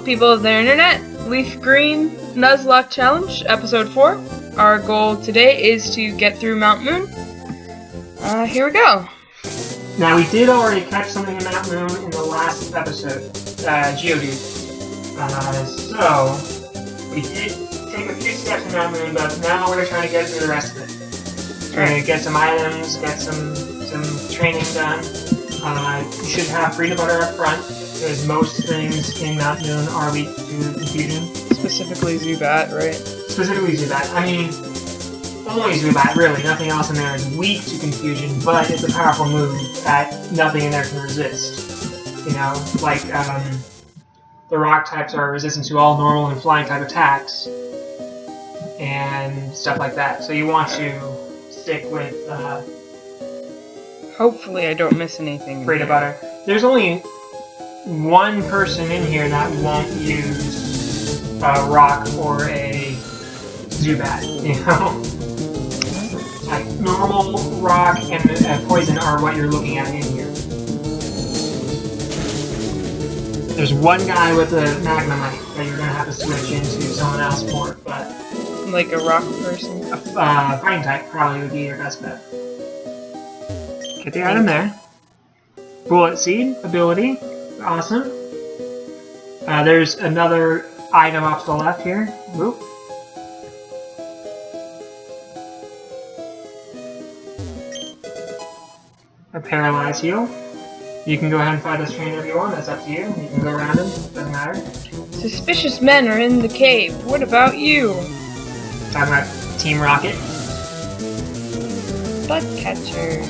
people of the internet. Leaf Green Nuzlocke Challenge, Episode 4. Our goal today is to get through Mount Moon. Here we go. Now, we did already catch something in Mount Moon in the last episode, Geodude. So, we did take a few steps in Mount Moon, but now we're trying to get through the rest of it. We're going to get some items, get some training done. You should have Freedabutr up front, because most things in Mount Moon are weak to confusion. Specifically Zubat, right? Specifically Zubat. I mean, only Zubat, really. Nothing else in there is weak to confusion, but it's a powerful move that nothing in there can resist. You know, like, the rock types are resistant to all normal and flying type attacks, and stuff like that. So you want to stick with, hopefully I don't miss anything. Freedabutr. There's only one person in here that won't use a rock or a Zubat, you know? Like, normal rock and poison are what you're looking at in here. There's one guy with a Magnemite that you're going to have to switch into someone else for, but... Like a rock person? Fighting type probably would be your best bet. Get the item there. Bullet Seed ability. Awesome. There's another item off to the left here. Whoop. A Paralyze Heal. You can go ahead and fight this trainer if you want. That's up to you. You can go around him. Doesn't matter. Suspicious men are in the cave. What about you? Talking about Team Rocket. Bug catcher.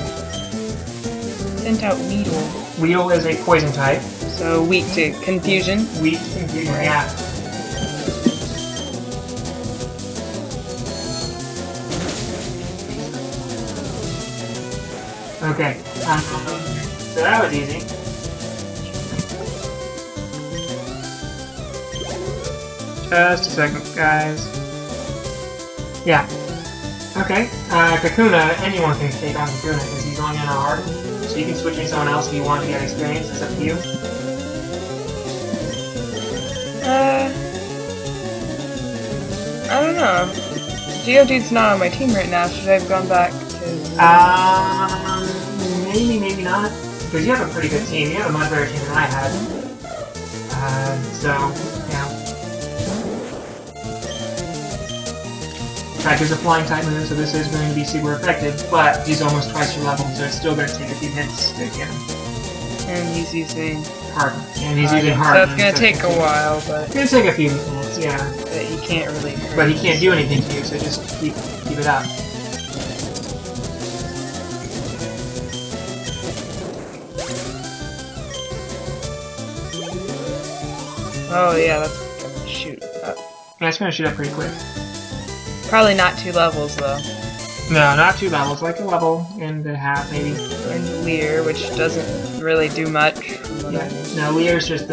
Sent out Weedle. Weedle is a poison type. So weak to confusion. Weak to confusion, yeah. Okay. So that was easy. Just a second, guys. Yeah. Okay. Kakuna, anyone can take on Kakuna because he's only on a hard. So you can switch in someone else if you want to get experience. It's up to you. I don't know. Geodude's not on my team right now. Should I have gone back to... Maybe not. Because you have a pretty good team. You have a much better team than I had. So, yeah. In fact, there's a flying type move, so this is going to be super effective, but he's almost twice your level, so it's still going to take a few hits to get him. And he's using... Harden. And he's using Harden. So it's going to take a while, but... It's going to take a few minutes, yeah. But he can't really hurt. But he can't do anything to you, so just keep it up. Oh yeah, that's gonna shoot up. Yeah, it's going to shoot up pretty quick. Probably not 2 levels though. No, not 2 levels, like a level and a half maybe. And Leer, which doesn't really do much. Yeah. No, Leer's just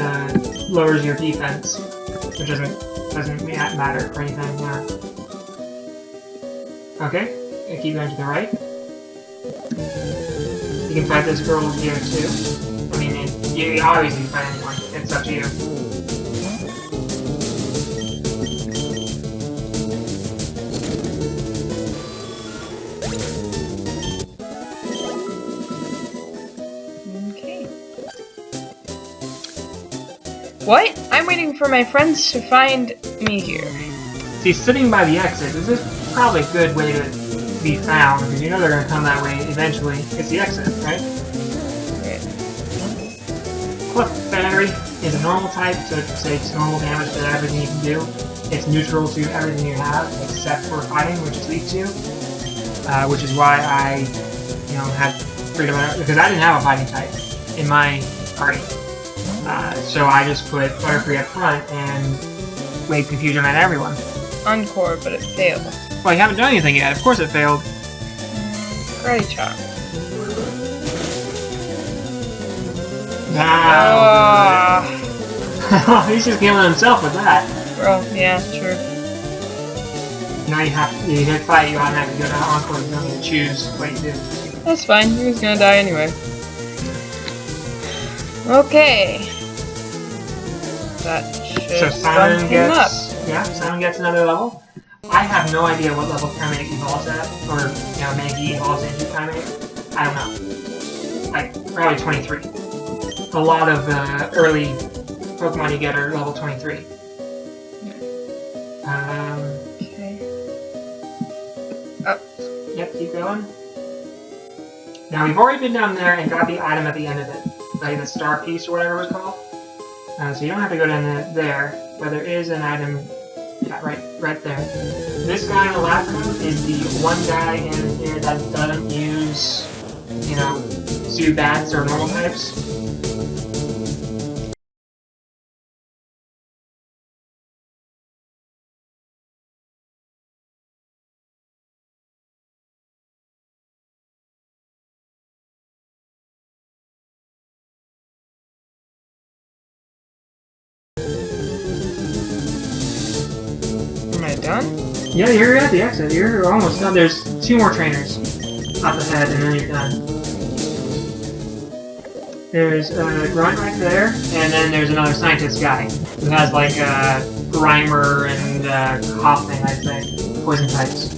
lowers your defense, which doesn't matter for anything. Yeah. Okay, I keep going to the right. You can fight this girl here too. I mean, you obviously can fight anyone. It's up to you. What? I'm waiting for my friends to find me here. See, sitting by the exit, this is probably a good way to be found, because you know they're going to come that way eventually. It's the exit, right? Right. Clefairy is a normal type, so it takes normal damage to everything you can do. It's neutral to everything you have, except for fighting, which is weak to. Which is why I, had Freedabutr, because I didn't have a fighting type in my party. So I just put Butterfree up front and wave confusion at everyone. Encore, but it failed. Well, you haven't done anything yet. Of course it failed. Karate chop. Wow. He's just killing himself with that. Well, yeah, true. Now you hit fight, you automatically go to Encore, you don't need to choose what you do. That's fine, he was gonna die anyway. Okay. That So Simon gets Simon gets another level. I have no idea what level Primate evolves at, or maybe evolves into Primate. I don't know. Like probably 23. A lot of the early Pokemon you get are level 23. Okay. Up. Yep, keep going. Now we've already been down there and got the item at the end of it, like the star piece or whatever it was called. So you don't have to go down there, but there is an item, right there. This guy on the left is the one guy in here that doesn't use, Zubats or normal types. Am I done? Yeah, you're at the exit. You're almost done. There's 2 more trainers up ahead, and then you're done. There's a grunt right there, and then there's another scientist guy who has like a grimer and coughing, I'd say, poison types.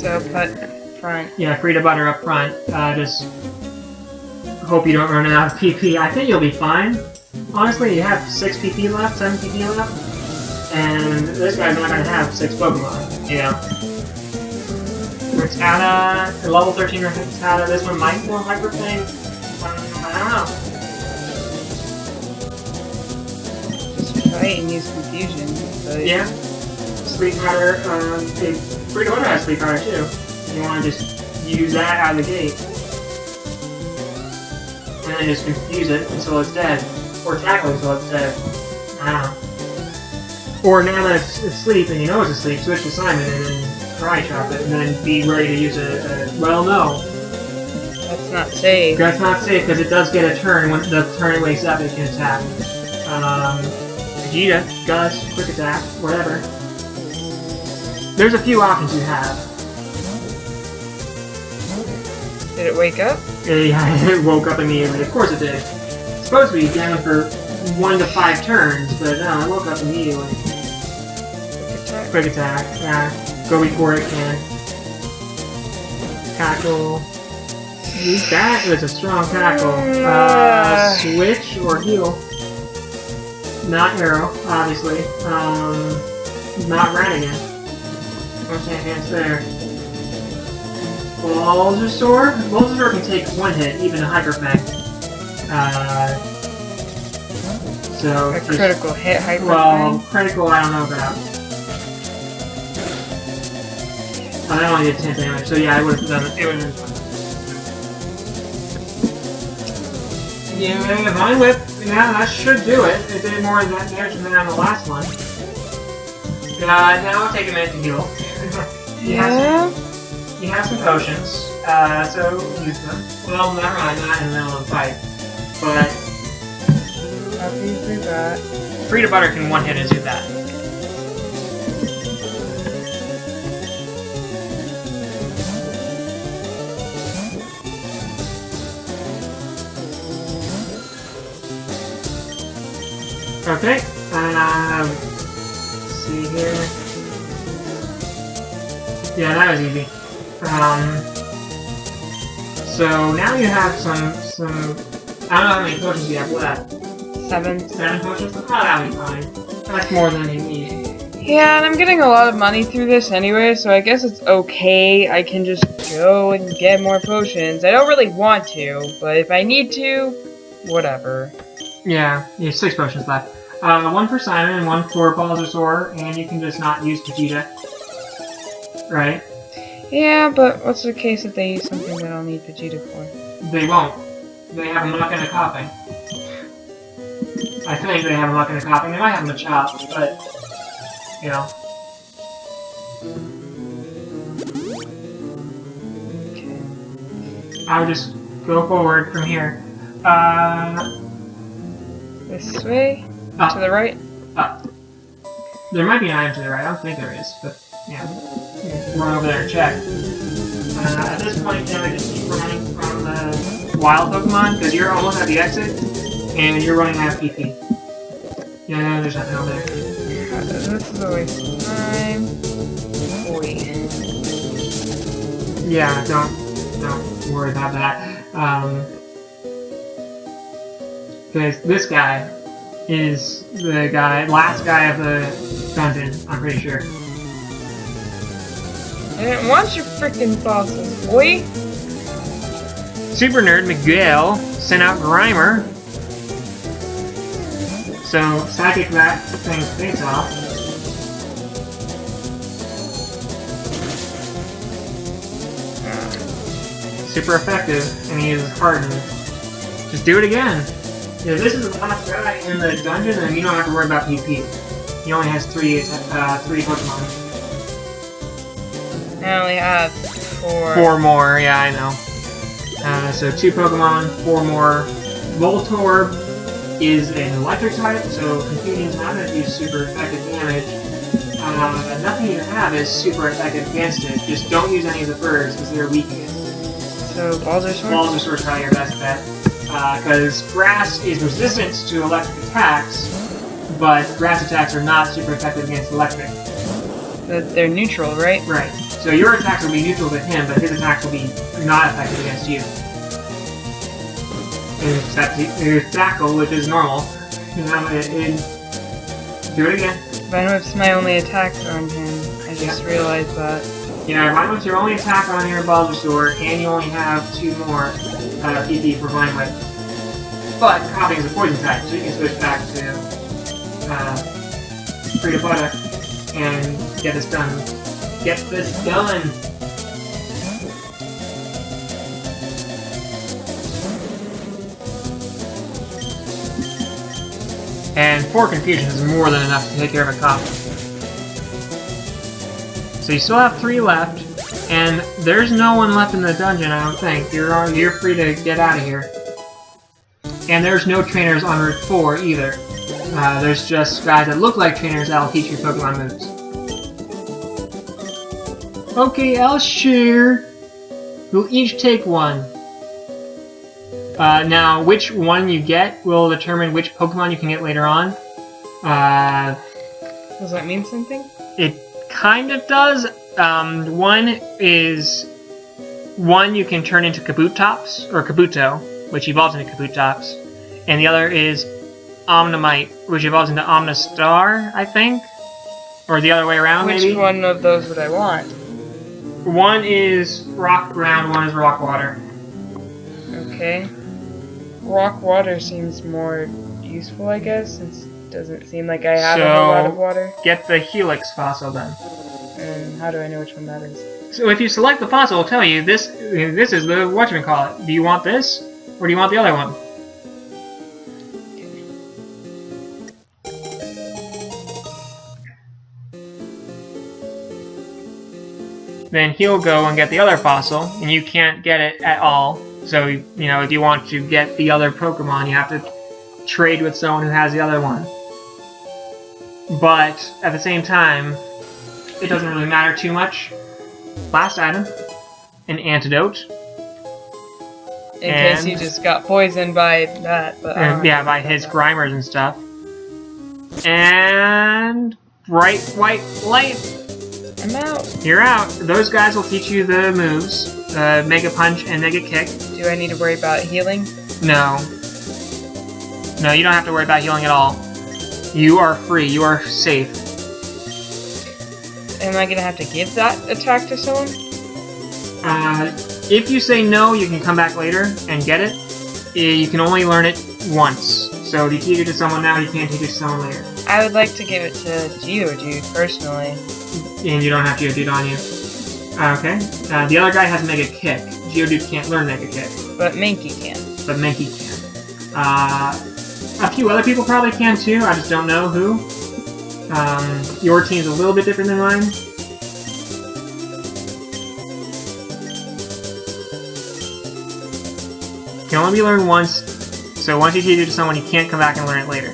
So put front. Yeah, Freedabutr up front. Just hope you don't run out of PP. I think you'll be fine. Honestly, you have 6 PP left, 7 PP left. And this guy's not going to have 6 Pokemon, Rattata, level 13 Rattata, this one might go Hyper Thing. I don't know. Just try it and use Confusion. But... Yeah. Sleep Powder, Freedabutr has Sleep Powder too. You want to just use that out of the gate. And then just confuse it until it's dead. Or tackle it until it's dead. I don't know. Or now that it's asleep and you know it's asleep, switch to Simon and then try chop it and then be ready to use well, no. That's not safe. That's not safe because it does get a turn. When the turn it wakes up, it can attack. Pegeta, Gus, Quick Attack, whatever. There's a few options you have. Did it wake up? Yeah, it woke up immediately. Of course it did. It's supposed to be down for 1 to 5 turns, but no, it woke up immediately. Quick attack, yeah. Go before it can. Tackle. That was a strong tackle. Switch or heal. Not arrow, obviously. Not Radigan. No chance there. Balzarsaur? Balzarsaur can take 1 hit, even a Hyper Fang. So a critical hit Hyper Fang? Well, critical I don't know about. I only did 10 damage, so yeah, I would have done it. It would have been fun. Yeah, Vine Whip, yeah, that should do it. It did more damage than on the last one. Now I'll take a minute to heal. You have some potions, so use them. Well, never mind, not in the middle of the fight. But Freedabutr can 1-hit as Zubat. Okay, let's see here. Yeah, that was easy. So now you have some. I don't know how many potions you have left. 7. 7 potions? Oh, that'll be fine. That's more than you need. Yeah, and I'm getting a lot of money through this anyway, so I guess it's okay. I can just go and get more potions. I don't really want to, but if I need to, whatever. Yeah, you have 6 potions left. 1 for Simon and 1 for Balzarsaur, and you can just not use Pegeta. Right? Yeah, but what's the case if they use something that I'll need Pegeta for? They won't. They have a muck and a coughing. I think they have a muck and a coughing. They might have a chop, but, you know. Okay. I would just go forward from here. This way? Up. To the right? Up. There might be an item to the right. I don't think there is, but, yeah. Run over there and check. At this point, then I just keep running from the wild Pokemon, because you're almost at the exit, and you're running out of PP. Yeah, no, there's nothing over there. This is a waste of time. Boy. Yeah, don't worry about that. Because this guy is the last guy of the dungeon, I'm pretty sure. I didn't want your frickin' fossils, boy! Super Nerd Miguel sent out Grimer. So, psychic that thing's face off. Super effective, and he is hardened. Just do it again. If this is the last guy in the dungeon, then you don't have to worry about PP. He only has three Pokemon. I only have 4. 4 more, yeah, I know. So 2 Pokemon, 4 more. Voltorb is an electric type, so Confusion's not going to do super effective damage. Nothing you have is super effective against it. Just don't use any of the birds, because they're weak against it. So, Balzarsaur? Balzarsaur's probably your best bet. Because grass is resistant to electric attacks, but grass attacks are not super effective against electric. But they're neutral, right? Right. So your attacks will be neutral to him, but his attacks will be not effective against you. Except your tackle, which is normal. Do it again. Vine-Whip's my only attack on him. I just realized that. Yeah, Vine-Whip's your only attack on your Balzarsaur, and you only have 2 more PP for Vine-Whip. But Coughing is a poison type, so you can switch back to Freedabutr and get this done. Get this done! And 4 Confusion is more than enough to take care of a Coughing. So you still have 3 left, and there's no one left in the dungeon, I don't think. You're free to get out of here. And there's no trainers on Route 4 either. There's just guys that look like trainers that'll teach you Pokemon moves. Okay, I'll share. We'll each take one. Now, which one you get will determine which Pokemon you can get later on. Does that mean something? It kind of does. One you can turn into Kabutops, or Kabuto, which evolves into Kabutops. And the other is Omnimite, which evolves into Omnistar, I think? Or the other way around, maybe? Which one of those would I want? One is Rock Ground, one is Rock Water. Okay. Rock Water seems more useful, I guess, since it doesn't seem like I have a whole lot of water. Get the Helix fossil then. And how do I know which one that is? So if you select the fossil, it'll tell you this is the whatchamacallit. Do you want this, or do you want the other one? Then he'll go and get the other fossil, and you can't get it at all. So, you know, if you want to get the other Pokemon, you have to trade with someone who has the other one. But, at the same time, it doesn't really matter too much. Last item, an antidote. In case you just got poisoned by that. But, yeah, by his Grimers and stuff. And bright white light. I'm out. You're out. Those guys will teach you the moves. Mega Punch and Mega Kick. Do I need to worry about healing? No. No, you don't have to worry about healing at all. You are free. You are safe. Am I going to have to give that attack to someone? If you say no, you can come back later and get it. You can only learn it once. So if you teach it to someone now, you can't teach it to someone later. I would like to give it to Geodude, personally. And you don't have Geodude on you. Okay. The other guy has Mega Kick. Geodude can't learn Mega Kick. But Mankey can. But Mankey can. A few other people probably can too, I just don't know who. Your team's a little bit different than mine. Can only be learned once, so once you teach it to someone, you can't come back and learn it later.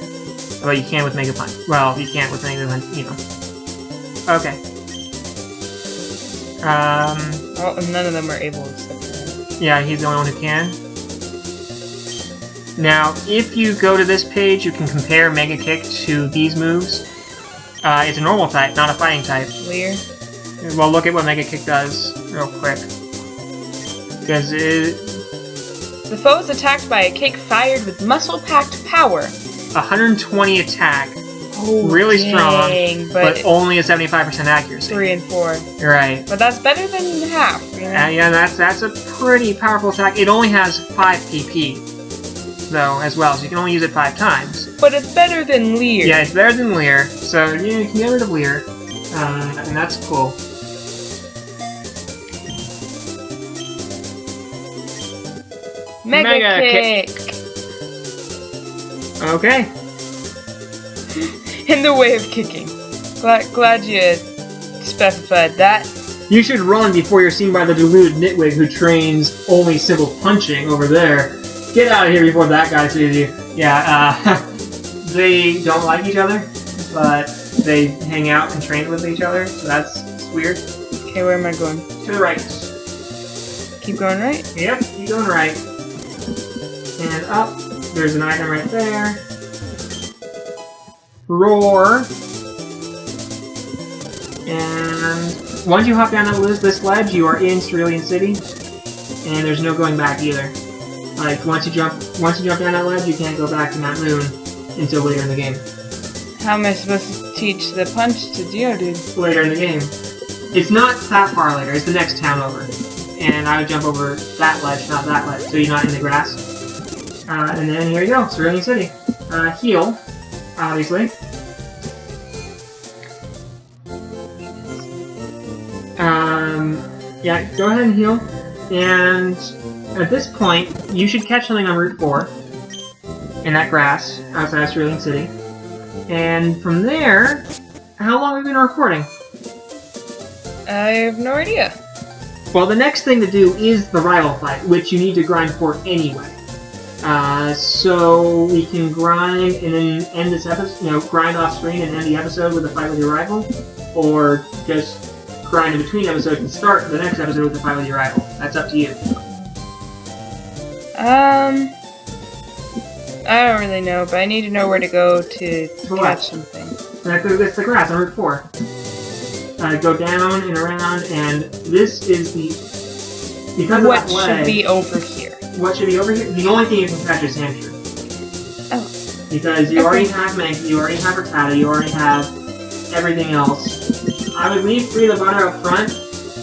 Although you can with Mega Punch. Well, you can't with Mega Punch, you know. Okay. Well, none of them are able except for him. Yeah, he's the only one who can. Now, if you go to this page, you can compare Mega Kick to these moves. It's a normal type, not a fighting type. Leer. Well, look at what Mega Kick does, real quick. Because the foe is attacked by a kick fired with muscle-packed power. 120 attack. Oh, really dang, strong, but only a 75% accuracy. 3 and 4. Right. But that's better than half, you know? Yeah, that's a pretty powerful attack. It only has 5 PP, though, as well, so you can only use it 5 times. But it's better than Leer. Yeah, it's better than Leer, so yeah, you can get rid of Leer, and that's cool. Mega Kick! Okay. In the way of kicking. Glad you specified that. You should run before you're seen by the deluded nitwig who trains only simple punching over there. Get out of here before that guy sees you. Yeah, they don't like each other, but they hang out and train with each other, so that's weird. Okay, where am I going? To the right. Keep going right? Yep, keep going right. And up. There's an item right there. Roar. And once you hop down this ledge, you are in Cerulean City, and there's no going back either. Like once you jump down that ledge, you can't go back to Mount Moon until later in the game. How am I supposed to teach the punch to Geodude? Later in the game. It's not that far later. It's the next town over, and I would jump over that ledge, not that ledge, so you're not in the grass. And then here you go, Cerulean City. Heal, obviously. Yeah, go ahead and heal. And at this point, you should catch something on Route 4 in that grass outside of Cerulean City. And from there, how long have we been recording? I have no idea. Well, the next thing to do is the rival fight, which you need to grind for anyway. So we can grind and then end this episode, grind off screen and end the episode with a fight with your rival, or just grind in between episodes and start the next episode with a fight with your rival. That's up to you. I don't really know, but I need to know where to go to catch something. It's the grass on Route 4. Go down and around, and this is because what of that leg, should be over here? What should be over here? The only thing you can catch is Sandrew. Oh. Because you already have Mankey, you already have Rattata, you already have everything else. I would leave Freedabutr up front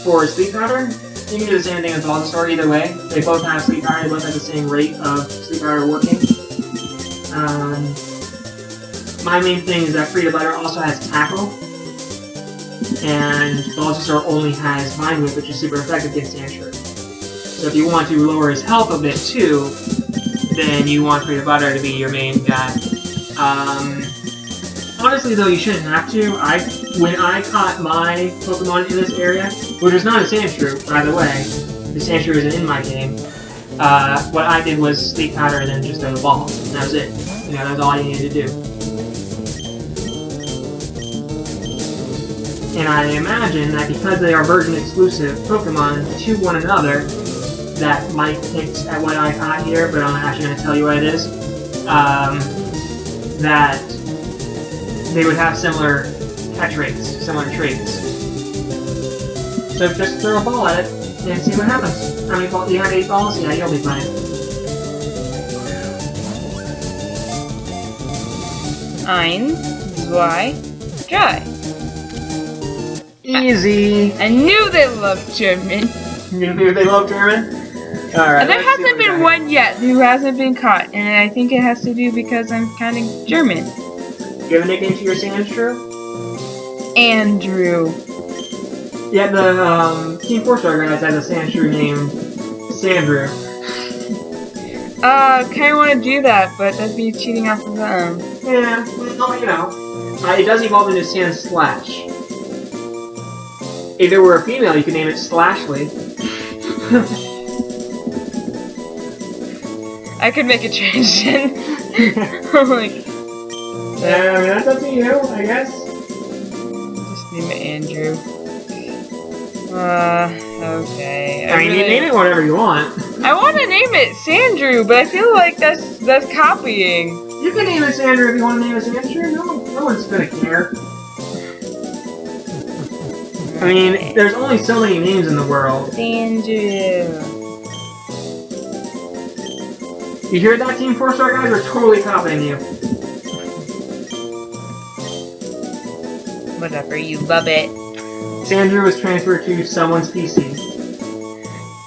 for Sleep Powder. You can do the same thing with Balzarsaur either way. They both have Sleep Powder, they both have the same rate of Sleep Powder working. My main thing is that Freedabutr also has Tackle. And Balzarsaur only has Mind Whip, which is super effective against Sandshrew. So if you want to lower his health a bit too, then you want Freedabutr to be your main guy. Honestly though, you shouldn't have to. When I caught my Pokemon in this area, which is not a Sandshrew, by the way, the Sandshrew isn't in my game, what I did was Sleep Powder and then just throw the ball. And that was it. That was all I needed to do. And I imagine that because they are version exclusive Pokemon to one another, that might hint at what I caught here, but I'm actually going to tell you what it is, that they would have similar catch rates, similar traits. So just throw a ball at it and see what happens. How many balls? You have 8 balls? Yeah, you'll be fine. 1, 2, 3. Easy! I knew they loved German. You knew they loved German? Alright. There hasn't been one yet who hasn't been caught, and I think it has to do because I'm kind of German. Do you have a nickname to your Sandrew? Andrew. Yeah, the Team 4-Star guys has a Sandrew named Sandrew. Kinda want to do that, but that'd be cheating off of them. Yeah, well, it does evolve into Sandslash. If it were a female, you could name it Slashly. I could make a transition. Yeah, that's up to you, I guess. Just name it Andrew. Okay. I mean, you name it whatever you want. I want to name it Sandrew, but I feel like that's copying. You can name it Sandrew if you want to name it Sandrew. No one's gonna care. I mean, there's only so many names in the world. Sandrew. You hear that, Team 4-star guys? We're totally copying you. Whatever, you love it. Sandrew was transferred to someone's PC.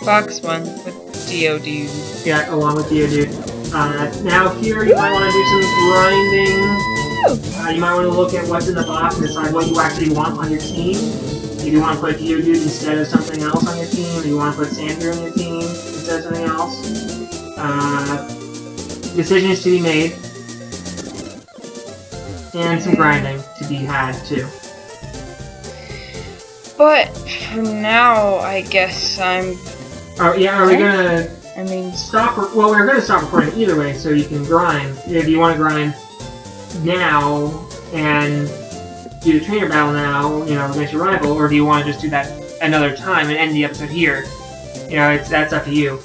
Fox one with Geodude. Yeah, along with Geodude. Now here, you might want to do some grinding. You might want to look at what's in the box and decide what you actually want on your team. If you want to put Geodude instead of something else on your team, or you want to put Sandrew on your team instead of something else. Decisions to be made. And some grinding to be had, too. But for now, I guess I'm... Oh, yeah, are we gonna... I mean... Stop... Well, we're gonna stop recording either way, so you can grind. If you want to grind now, and do the trainer battle now, you know, against your rival, or do you want to just do that another time and end the episode here? You know, that's up to you.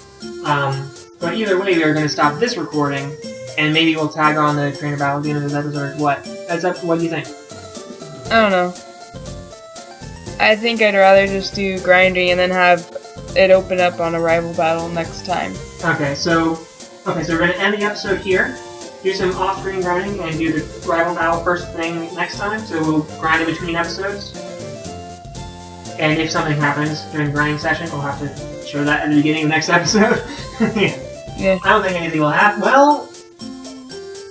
But either way, we are gonna stop this recording, and maybe we'll tag on the trainer battle at the end of this episode, or what? That's up... What do you think? I don't know. I think I'd rather just do grinding and then have it open up on a rival battle next time. Okay, so we're gonna end the episode here, do some off-screen grinding, and do the rival battle first thing next time. So we'll grind in between episodes. And if something happens during the grinding session, we'll have to show that at the beginning of the next episode. Yeah. I don't think anything will happen. Well,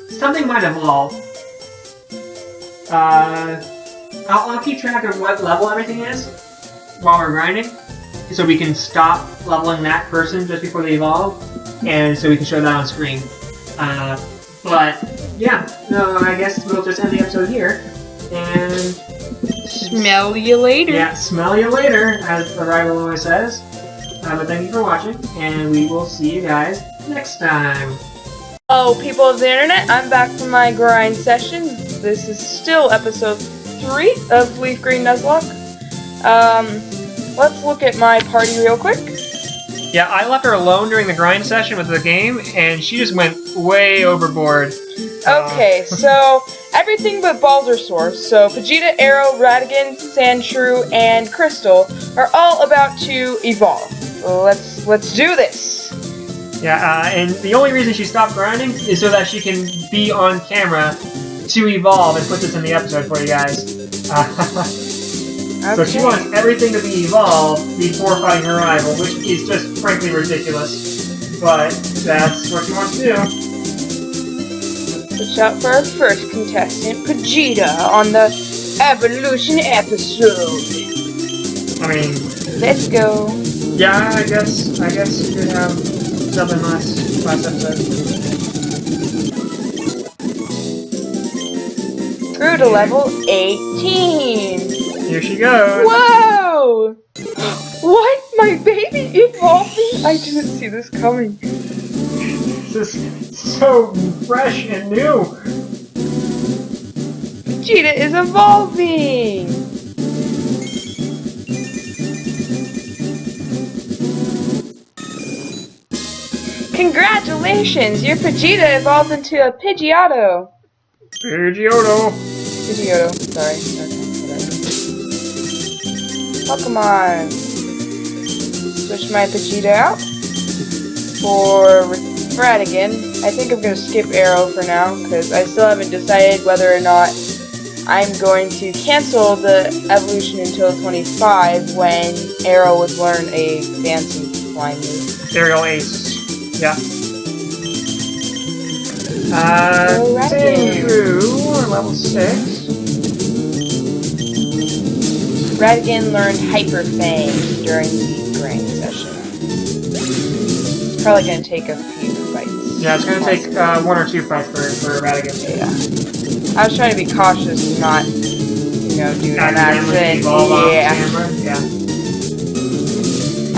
something might evolve. I'll keep track of what level everything is while we're grinding, so we can stop leveling that person just before they evolve, and so we can show that on screen. But yeah, no, I guess we'll just end the episode here, and smell you later. Yeah, smell you later, as the rival always says. But thank you for watching, and we will see you guys next time. Hello, people of the internet. I'm back from my grind session. This is still episode 3 of Leaf Green Nuzlocke. Let's look at my party real quick. Yeah, I left her alone during the grind session with the game, and she just went way overboard. Okay, so everything but Balzarsaur. So Pegeta, Arrow, Radigan, Sandrew, and Krystal are all about to evolve. Let's do this. Yeah, and the only reason she stopped grinding is so that she can be on camera to evolve and put this in the episode for you guys. So she wants everything to be evolved before fighting her rival, which is just frankly ridiculous. But that's what she wants to do. Watch out for our first contestant, Pegeta, on the Evolution episode. I mean... Let's go. Yeah, I guess you could have something last episode. Through to level 18. Here she goes. Whoa! What? My baby evolving? I didn't see this coming. This is so fresh and new. Pegeta is evolving. Congratulations! Your Pegeta evolved into a Pidgeotto. Pidgeotto, sorry. Okay, whatever. Pokemon. Switch my Pegeta out for Radigan. I think I'm going to skip Arrow for now, because I still haven't decided whether or not I'm going to cancel the evolution until 25 when Arrow would learn a fancy flying move. Aerial Ace. Yeah. Sandrew, level 6. Radigan learned Hyper Fang during the grind session. It's probably going to take a few fights. Yeah, it's going to take 1 or 2 fights for Radigan. Yeah. I was trying to be cautious and not, you know, do an accident. Yeah.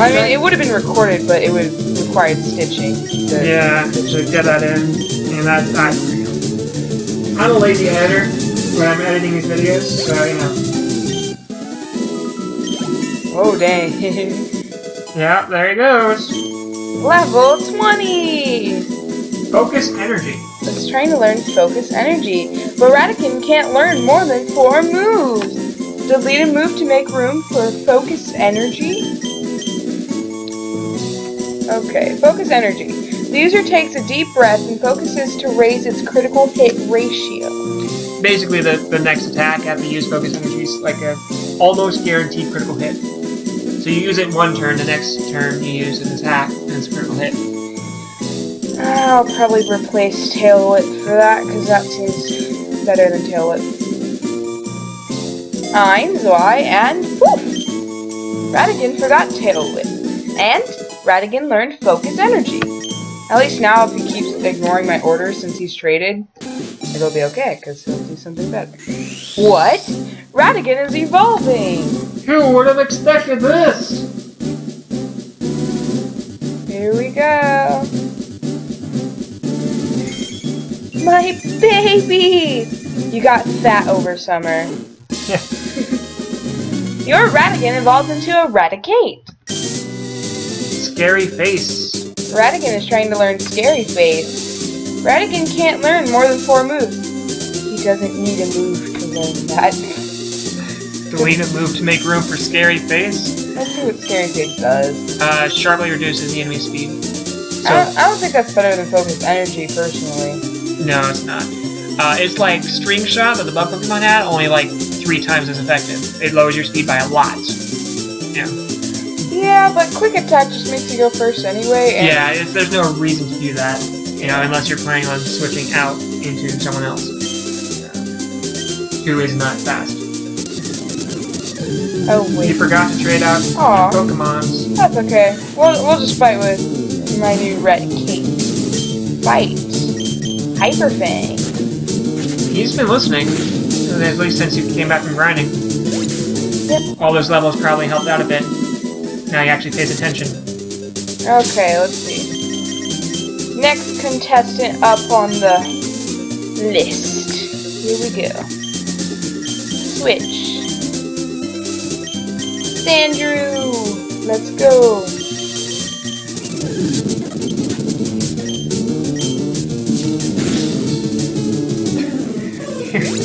I mean, it would have been recorded, but it would have required stitching. To get that in. And that's not... I'm a lazy editor when I'm editing these videos, so, you know. Oh, dang. Yeah, there he goes. Level 20! Focus energy. It's trying to learn Focus Energy, but Radican can't learn more than 4 moves. Delete a move to make room for Focus Energy. Okay, Focus Energy. The user takes a deep breath and focuses to raise its critical hit ratio. Basically, the next attack after you use Focus Energy is like a almost guaranteed critical hit. So you use it one turn, the next turn you use an attack, and it's a critical hit. I'll probably replace Tail Whip for that, because that seems better than Tail Whip. Zwei, and poof! Radigan forgot Tail Whip. And Radigan learned Focus Energy. At least now, if he keeps ignoring my orders since he's traded, it'll be okay, because he'll do something better. What? Radigan is evolving! Who would have expected this? Here we go. My baby! You got fat over summer. Your Radigan evolves into a Raticate. Scary face. Radigan is trying to learn Scary Face. Radigan can't learn more than 4 moves. He doesn't need a move to learn that. Delete a move to make room for Scary Face. Let's see what Scary Face does. Sharply reduces the enemy speed. So, I don't think that's better than Focus Energy, personally. no, it's not. It's like String Shot that the bug Pokemon had, only like 3 times as effective. It lowers your speed by a lot. Yeah. Yeah, but Quick Attack just makes you go first anyway. And Yeah, there's no reason to do that, unless you're planning on switching out into someone else who is not fast. Oh wait. You forgot to trade out Aw. Pokemons. That's okay. We'll just fight with my new Raticate. Fight. Hyper Fang. He's been listening, at least since you came back from grinding. Yep. All those levels probably helped out a bit. Now he actually pays attention. Okay, let's see. Next contestant up on the list. Here we go. Switch. Sandrew! Let's go.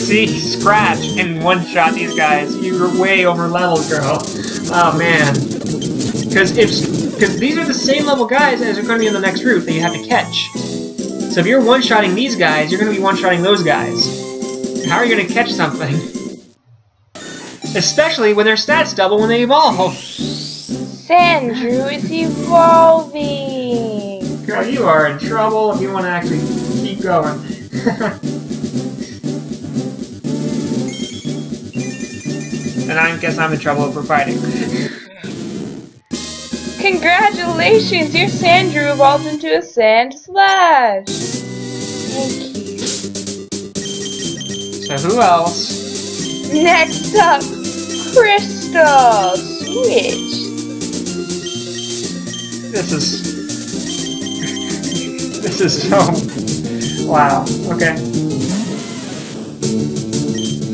See? Scratch and one-shot these guys. You're way over-leveled, girl. Oh, man. Because these are the same level guys as are going to be in the next route that you have to catch. So if you're one-shotting these guys, you're going to be one-shotting those guys. How are you going to catch something? Especially when their stats double when they evolve. Sandrew is evolving! Girl, you are in trouble if you want to actually keep going. And I guess I'm in trouble if we're fighting. Congratulations! Your Sandrew evolved into a Sand Slash! Thank you. So who else? Next up, Krystal! Switch! This is so... Wow, okay.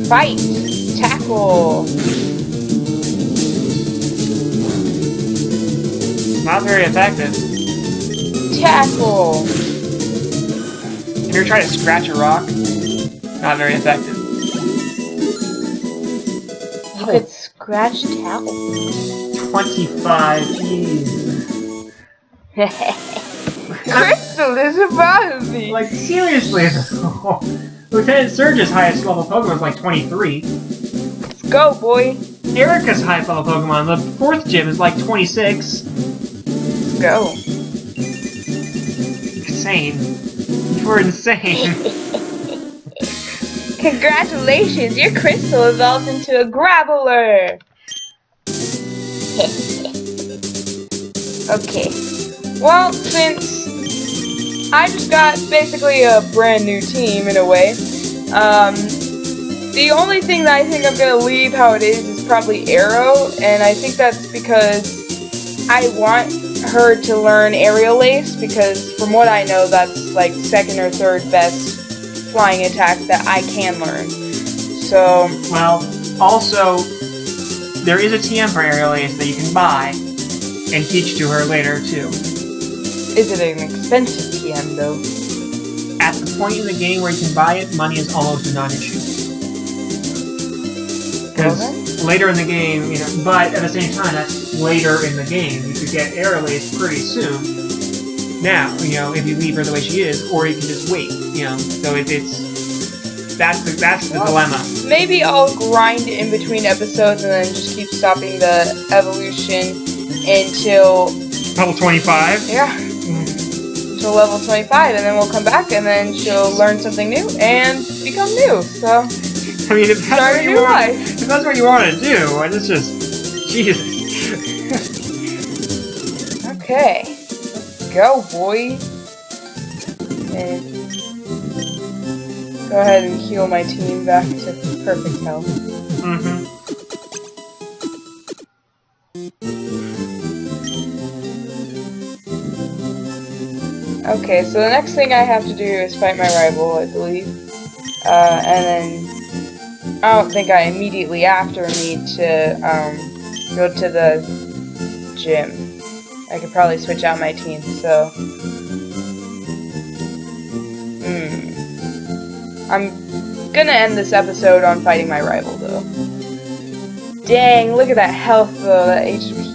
Fight! Tackle! Not very effective. Tackle! If you're trying to scratch a rock, not very effective. You could scratch tackle. 25 ease. Krystal is evolving! Like, seriously though. Lieutenant Surge's highest level Pokemon is like 23. Let's go, boy! Erica's highest level Pokemon, the 4th gym, is like 26. Let's go. Insane. You're insane. Congratulations, your Krystal evolved into a Graveler! Okay. Well, since I just got basically a brand new team in a way, the only thing that I think I'm gonna leave how it is probably Arrow, and I think that's because I want her to learn Aerial Ace, because from what I know, that's like 2nd or 3rd best flying attack that I can learn. So, well, also, there is a TM for Aerial Ace that you can buy. and teach to her later, too. Is it an expensive TM, though? At the point in the game where you can buy it, money is almost a non-issue. Because later in the game, you know, but at the same time, that's later in the game. You could get Aerolith pretty soon. Now, you know, if you leave her the way she is, or you can just wait, you know. So that's the dilemma. Maybe I'll grind in between episodes and then just keep stopping the evolution until level 25. Yeah. Until level 25, and then we'll come back, and then she'll learn something new and become new. So, I mean, if that's what you want to do, and it's just, Jesus. Okay, go, boy. And go ahead and heal my team back to perfect health. Mm-hmm. Okay, so the next thing I have to do is fight my rival, I believe. And then I don't think I immediately after need to go to the gym. I could probably switch out my team, so I'm gonna end this episode on fighting my rival, though. Dang, look at that health, though, that HP.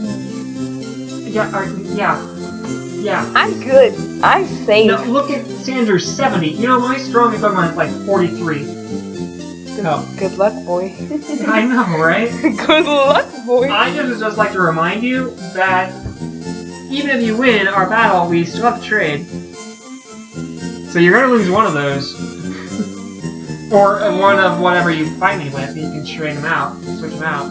Yeah. I'm good. I'm safe. No, look at Sandrew's 70. You know, my strongest Pokemon is like 43. Good luck, boy. I know, right? Good luck, boy. I just like to remind you that even if you win our battle, we still have to trade. So you're gonna lose one of those. Or one of whatever you fight me with, you can trade them out, switch them out.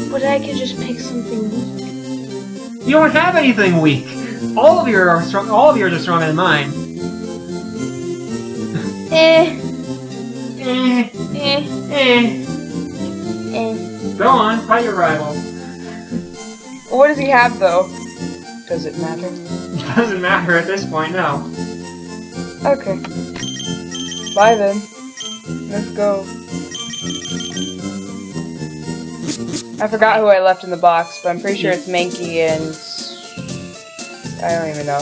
But I could just pick something weak. You don't have anything weak. All of yours are strong. All of yours are stronger than mine. Go on, fight your rival. What does he have, though? Does it matter? Doesn't matter at this point, no. Okay. Bye then. Let's go. I forgot who I left in the box, but I'm pretty sure it's Mankey and I don't even know.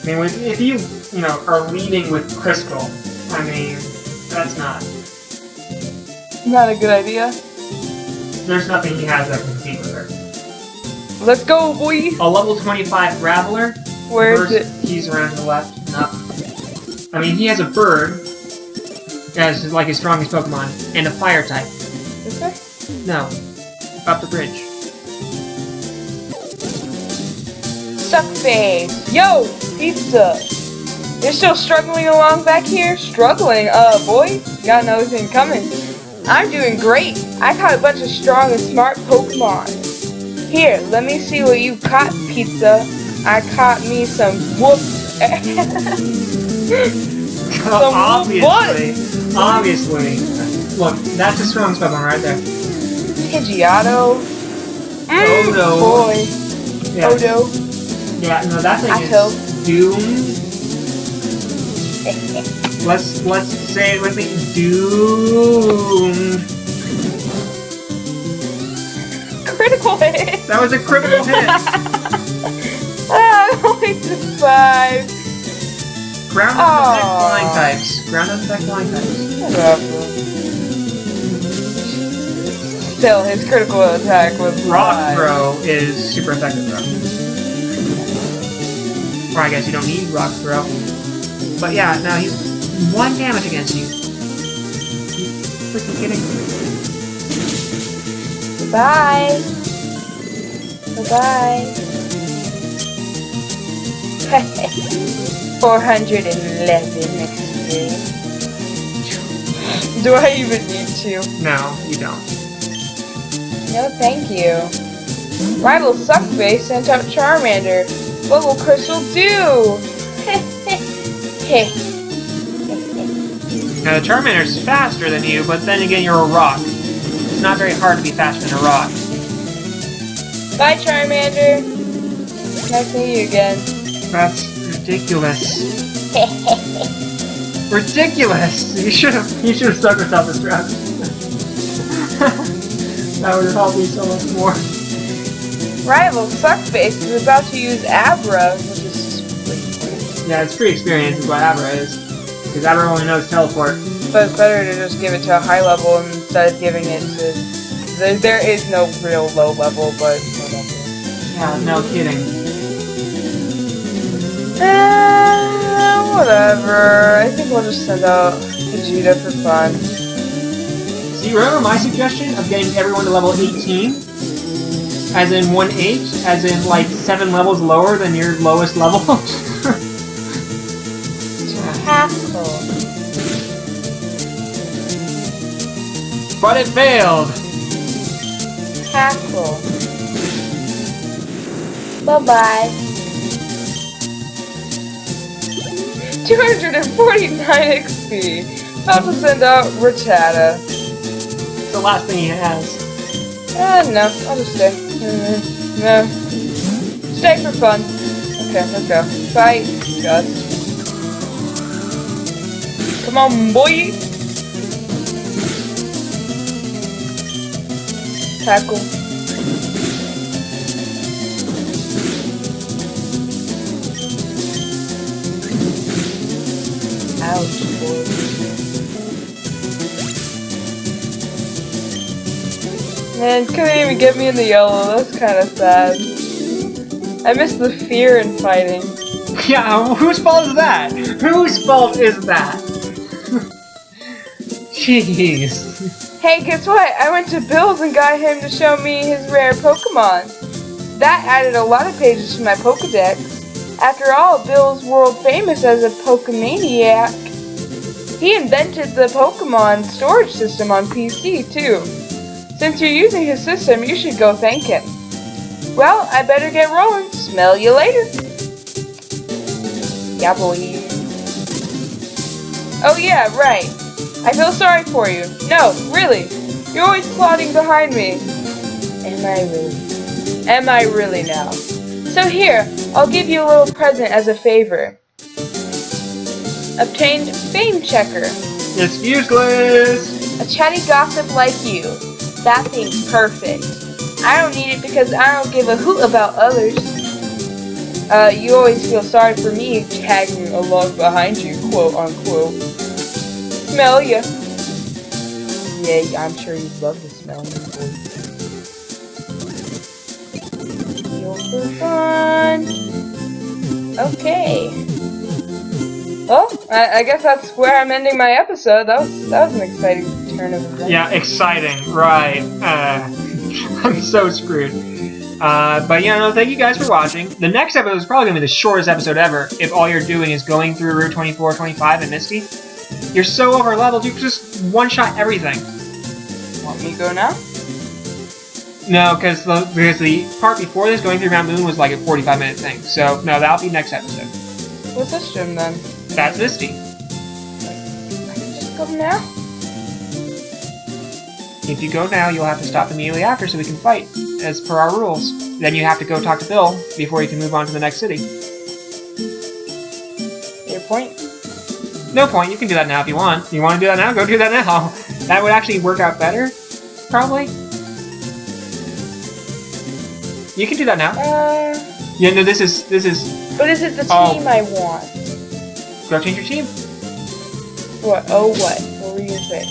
I mean, if you know, are leading with Krystal, I mean, that's not a good idea. There's nothing he has that can compete with her. Let's go, boy! A level 25 Graveler. Where is it? He's around to the left and up. I mean, he has a bird as like his strongest Pokemon, and a fire type. This way? No. Up the bridge. Suckface! Yo! Pizza! You're still struggling along back here? Struggling? Boy? Got another thing coming. I'm doing great! I caught a bunch of strong and smart Pokemon. Here, let me see what you caught, Pizza. I caught me some whoops. Obviously. Look, that's the strongest Pokemon right there. Pidgeotto. Odo. Boy. Yeah. Odo. Yeah, no, that thing Atto. is doomed. Let's say it with me. Doomed. Critical hit. That was a critical hit. I'm only to 5. Ground doesn't affect flying types. Ground doesn't affect flying types. Still, his critical attack was Rock Throw is super effective though. Or I guess you don't need Rock Throw. But yeah, now he's 1 damage against you. You freaking kidding me? Bye. Bye-bye. 411 experience. Do I even need to? No, you don't. No, thank you. Rival Suckface sent out Charmander. What will Krystal do? Now, the Charmander's faster than you, but then again, you're a rock. It's not very hard to be faster than a rock. Bye, Charmander. Nice to meet you again. That's ridiculous. Ridiculous! You should have stuck with self-destruct. That would have helped me so much more. rival Suckface is about to use Abra, which is pretty. Yeah, it's free experience is what Abra is. Because Abra only knows teleport. But it's better to just give it to a high level instead of giving it to... There is no real low level, but whatever. Yeah, no kidding. Whatever. I think we'll just send out Pegeta for fun. So you remember my suggestion of getting everyone to level 18? As in 1/8? As in like 7 levels lower than your lowest level? Tackle. But it failed! Tackle. Bye-bye. 249 XP. About to send out Rattata. It's the last thing he has. No. I'll just stay. No. Stay for fun. Okay, let's go. Fight, Gus. Come on, boy! Tackle. Ouch, boy. Man, couldn't even get me in the yellow. That's kind of sad. I miss the fear in fighting. Yeah, whose fault is that? Whose fault is that? Jeez. Hey, guess what? I went to Bill's and got him to show me his rare Pokemon. That added a lot of pages to my Pokedex. After all, Bill's world famous as a Pokemaniac. He invented the Pokemon storage system on PC, too. Since you're using his system, you should go thank him. Well, I better get rolling. Smell you later. Yeah, boy. Oh yeah, right. I feel sorry for you. No, really. You're always plotting behind me. Am I really? Am I really now? So here, I'll give you a little present as a favor. Obtained Fame Checker. It's useless! A chatty gossip like you. That thing's perfect. I don't need it because I don't give a hoot about others. You always feel sorry for me tagging along behind you, quote unquote. Smell ya. Yeah, I'm sure you'd love to smell me, boy. Feel for fun. Okay. Well, I guess that's where I'm ending my episode. That was an exciting turn of events. Yeah, exciting, right. I'm so screwed. But yeah, no, thank you guys for watching. The next episode is probably going to be the shortest episode ever if all you're doing is going through Route 24, 25, and Misty. You're so over leveled, you can just one-shot everything. Want me to go now? No, because the part before this, going through Mount Moon, was like a 45-minute thing. So, no, that'll be next episode. What's this gym then? That's Misty. I can just go now? If you go now, you'll have to stop immediately after so we can fight, as per our rules. Then you have to go talk to Bill before you can move on to the next city. Your point? No point, you can do that now if you want. You want to do that now? Go do that now. That would actually work out better, probably. You can do that now. Yeah, no, this is... But is it the team I want? Go change your team. What? Oh, what? What were you gonna say?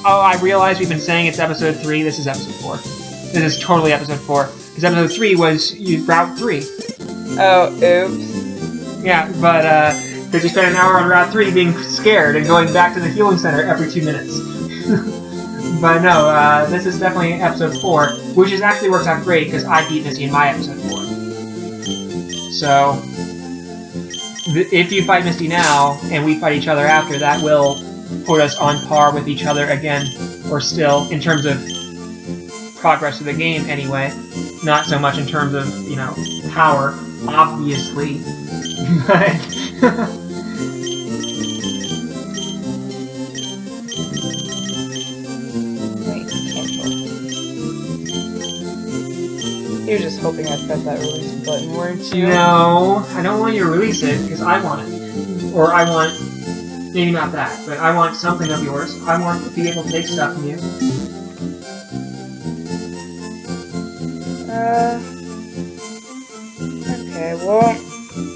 I realize we've been saying it's episode 3. This is episode 4. This is totally episode 4. Because episode 3 was Route 3. Oh, oops. Yeah, but, because you spent an hour on Route 3 being scared and going back to the healing center every 2 minutes. But no, this is definitely episode 4, which is actually works out great because I beat Misty in my episode 4. So, if you fight Misty now, and we fight each other after, that will put us on par with each other again, or still, in terms of progress of the game anyway. Not so much in terms of, you know, power, obviously. But... You're just hoping I press that release button, weren't you? No, I don't want you to release it, because I want it. Or I want... Maybe not that, but I want something of yours. I want to be able to take stuff from you. Okay, well,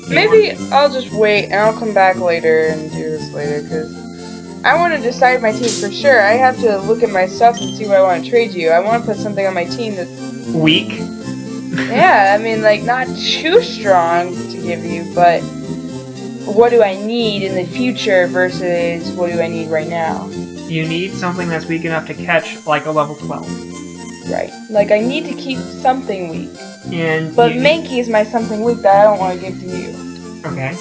maybe I'll just wait and I'll come back later and do this later, because I want to decide my team for sure. I have to look at my stuff and see what I want to trade you. I want to put something on my team that's... Weak? Yeah, I mean, like, not too strong to give you, but what do I need in the future versus what do I need right now? You need something that's weak enough to catch, like, a level 12. Right. Like, I need to keep something weak. But Mankey is my something weak that I don't want to give to you. Okay.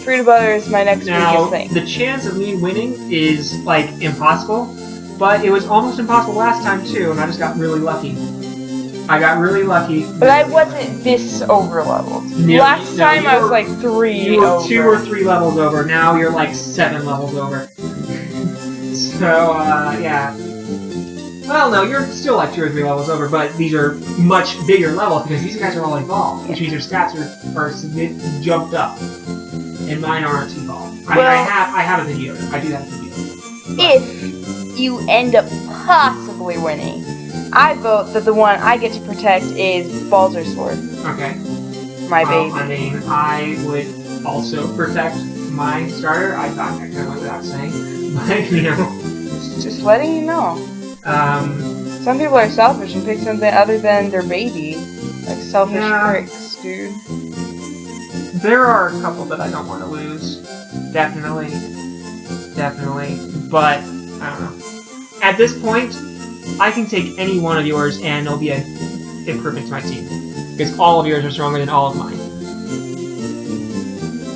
Freedabutr is my next weakest thing. The chance of me winning is, like, impossible, but it was almost impossible last time, too, and I just got really lucky. I got really lucky. But I wasn't this over-leveled. Last time I was, like, 3 You were over. 2 or 3 levels over. Now you're, like, 7 levels over. So, yeah. Well, no, you're still like 2 or 3 levels over, but these are much bigger levels because these guys are all evolved, which means their stats are jumped up, and mine aren't evolved. I have a video. I do have a video. If you end up possibly winning, I vote that the one I get to protect is Balzarsaur. Okay. My baby. I mean, I would also protect my starter. I thought I kind of went without saying, but you know, just letting you know. Some people are selfish and pick something other than their baby. Like selfish pricks, dude. There are a couple that I don't want to lose. Definitely. But, I don't know. At this point, I can take any one of yours and it'll be an improvement to my team. Because all of yours are stronger than all of mine.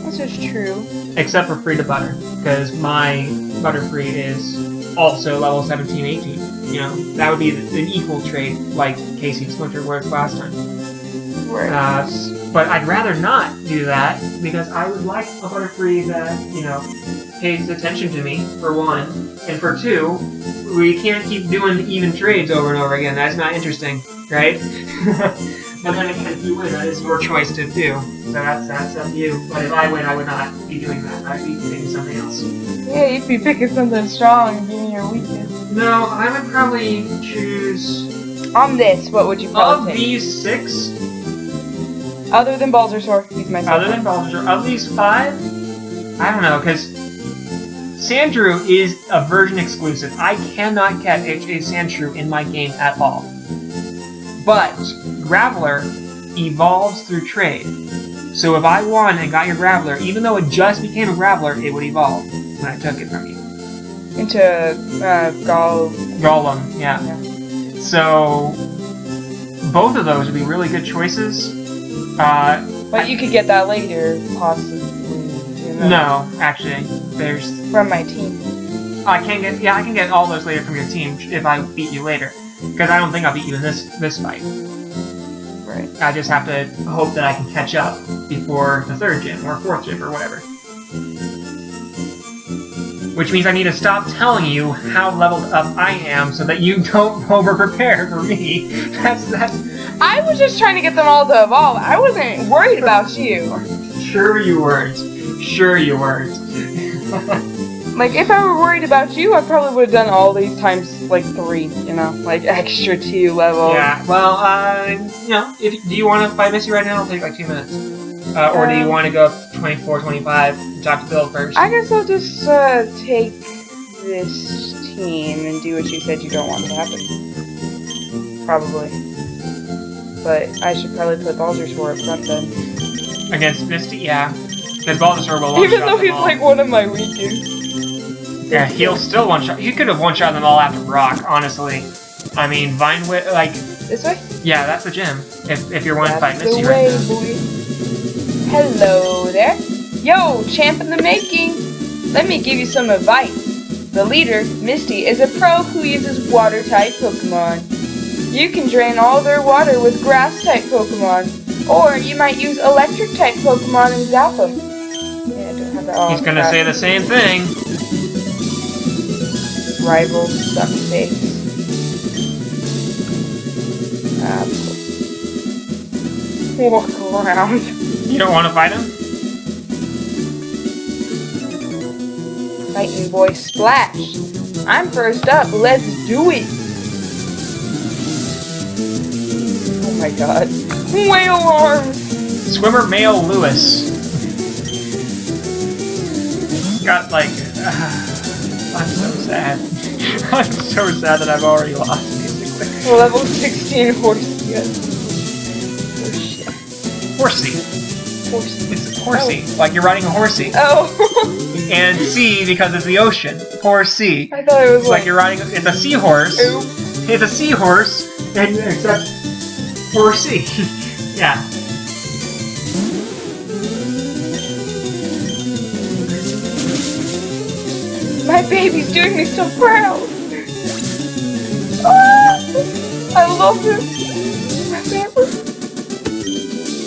That's just true. Except for Freedabutr. Because my Butterfree is also level 17, 18. You know, that would be an equal trade like Casey and Splinter were last time. Right. But I'd rather not do that because I would like a Butterfree that, you know, pays attention to me, for one. And for two, we can't keep doing even trades over and over again. That's not interesting, right? But then again, if you win, that is your choice to do. So that's up to you. But if I win, I would not be doing that. I'd be picking something else. Yeah, you'd be picking something strong and giving your weakness. No, I would probably choose... On this, what would you probably take? Of these 6... Other than Balzarsaur, he's my second. Other than Balzarsaur, of these 5... I don't know, because... Sandrew is a version exclusive. I cannot catch a Sandrew in my game at all. But Graveler evolves through trade. So if I won and got your Graveler, even though it just became a Graveler, it would evolve when I took it from you. Into Golem, yeah. So both of those would be really good choices. But you could get that later, possibly. You know? No, actually, there's from my team. I can get all those later from your team if I beat you later. Because I don't think I'll beat you in this fight. Right. I just have to hope that I can catch up before the 3rd gym or 4th gym or whatever. Which means I need to stop telling you how leveled up I am so that you don't over-prepare for me. That's... I was just trying to get them all to evolve. I wasn't worried about you. Sure you weren't. Sure you weren't. Like, if I were worried about you, I probably would have done all these times, like, 3, you know? Like, extra 2 levels. Yeah, well, you know, do you want to fight Missy right now? It'll take like 2 minutes. Or do you want to go up to 24, 25, and talk to Bill first? I guess I'll just, take this team and do what you said you don't want to happen. Probably. But I should probably put Balzarsaur up front then. Against Misty, yeah. Because Balzarsaur will one-shot even though he's all. like one of my weakest. Yeah, he'll still one-shot. He could have one-shot them all after Brock, honestly. I mean, Vinewood, like... This way? Yeah, that's the gym. If you're wanting to fight That's Misty the right way, now. boy. Hello there. Yo, champ in the making. Let me give you some advice. The leader, Misty, is a pro who uses water-type Pokemon. You can drain all their water with grass-type Pokemon. Or you might use electric-type Pokemon and zap them. Yeah, I don't have that all. He's gonna say the same thing. Rival suck-face. Walk around. You don't want to fight him? Fighting boy Splash. I'm first up. Let's do it. my god. Whale arms! Swimmer male Lewis. Got like... I'm so sad. I'm so sad that I've already lost, basically. Level 16 horse, yes. Oh shit. Horsey. Horsey. It's horsey, like you're riding a horsey. Oh! And sea because it's the ocean. Horsey. I thought it was It's like you're riding... It's a seahorse. Oop. It's a seahorse, and except horsey. Yeah. My baby's doing me so proud! Ah, I love him! My family.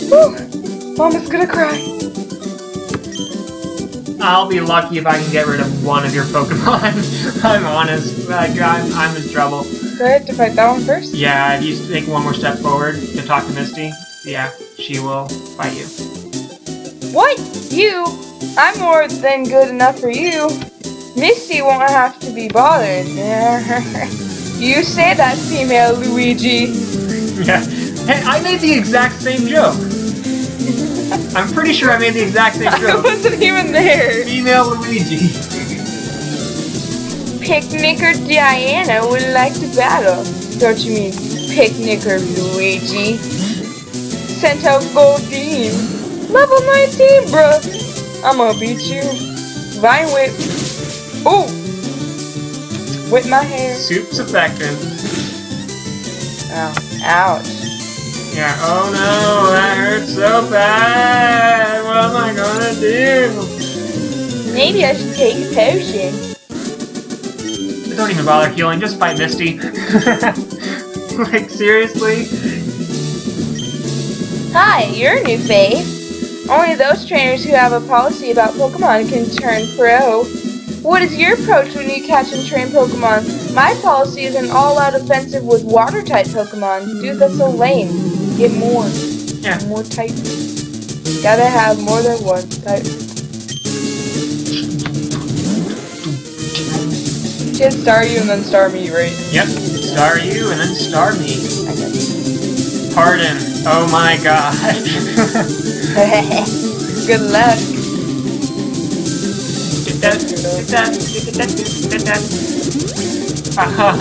Whew. Mama's gonna cry. I'll be lucky if I can get rid of one of your Pokemon. I'm honest. Like, I'm in trouble. Do I have to fight that one first? Yeah, if you take one more step forward to talk to Misty, yeah, she will fight you. What? You? I'm more than good enough for you. Misty won't have to be bothered. You say that, female Luigi. Yeah. Hey, I made the exact same joke. I'm pretty sure I made the exact same joke. I wasn't even there. Female Luigi. Picnicker Diana would like to battle. Don't you mean Picnicker Luigi? Sent out Goldeen. Level 19, bruh. I'm gonna beat you. Vine Whip. Ooh! Whip my hair. Soup's effective. Ow. Ouch. Yeah, oh no, that hurts so bad. What am I gonna do? Maybe I should take a potion. Don't even bother healing, just fight Misty. Like, seriously? Hi, you're a new face. Only those trainers who have a policy about Pokemon can turn pro. What is your approach when you catch and train Pokemon? My policy is an all-out offensive with water-type Pokemon. Dude, that's so lame. Get more. Yeah. More types. Gotta have more than one type. Just star you and then star me, right? Yep. Star you and then star me. I got you. Pardon. Oh my god. Good luck.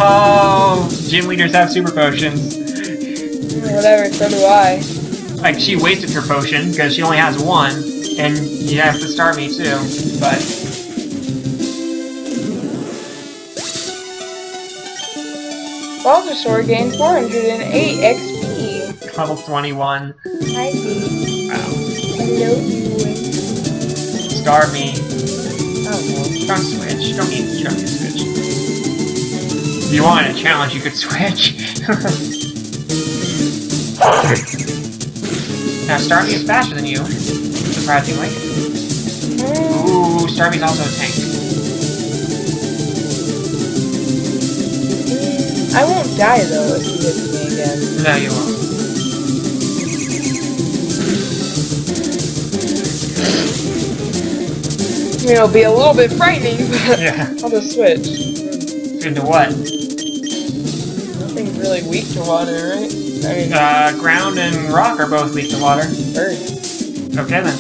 Oh, gym leaders have super potions. Whatever, so do I. Like, she wasted her potion because she only has one, and you have to star me too, but... Balzarsaur gained 408 XP. Level 21. Hi, B. Wow. Hello, you. Star me. Oh, no. Don't switch. You don't need to switch. If you wanted a challenge, you could switch. Now, Starmie is faster than you, surprisingly. Ooh, Starmie's also a tank. I won't die, though, if he hits me again. No, you won't. I mean, it'll be a little bit frightening, but Yeah. I'll just switch. Into what? Nothing's really weak to water, right? I mean, Ground and rock are both weak to water. earth. Okay then.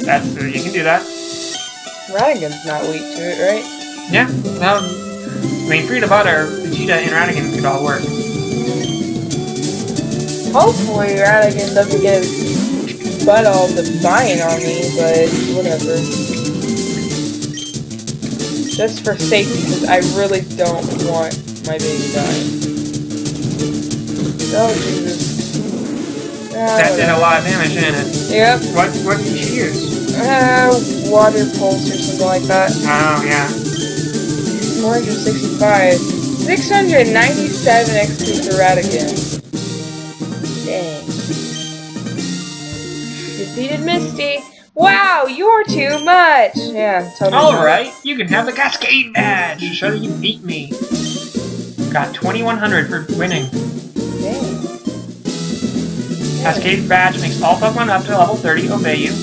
That's you can do that. Radigan's not weak to it, right? Yeah. I mean, Freedabutr, Pegeta, and Radigan could all work. Hopefully Radigan doesn't get his butt all defiant on me, but whatever. Just for safety, because I really don't want my baby dying. Oh, Jesus. That did a lot of damage, didn't it? Yep. What did you use? Water pulse or something like that. Oh, yeah. 465. 697 XP for Radigan. Dang. Defeated Misty. Wow, you're too much! Yeah, tell me. Alright, you can have the Cascade Badge to show that you beat me. Got 2100 for winning. Dang. Cascade Badge makes all Pokemon up to level 30 obey you.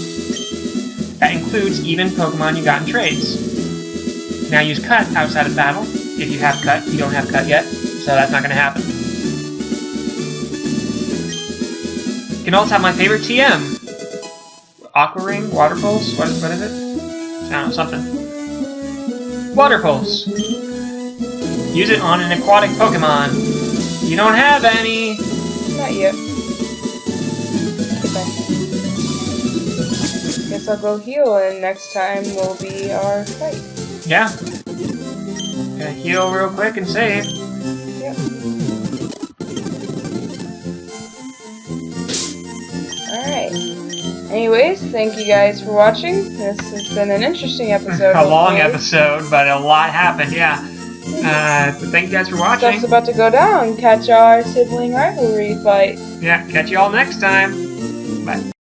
That includes even Pokemon you got in trades. Now use Cut outside of battle. If you have Cut, you don't have Cut yet, so that's not going to happen. can also have my favorite TM. Aqua Ring, Water Pulse, what is it? I don't know, something. Water Pulse. Use it on an aquatic Pokemon. You don't have any. Not yet. Okay. Guess I'll go heal, and next time will be our fight. Yeah. Gonna heal real quick and save. Yep. Alright. Anyways, thank you guys for watching. This has been an interesting episode. A long episode, but a lot happened, yeah. Thank you guys for watching. Stuff's about to go down. Catch our sibling rivalry fight. Yeah, catch you all next time. Bye.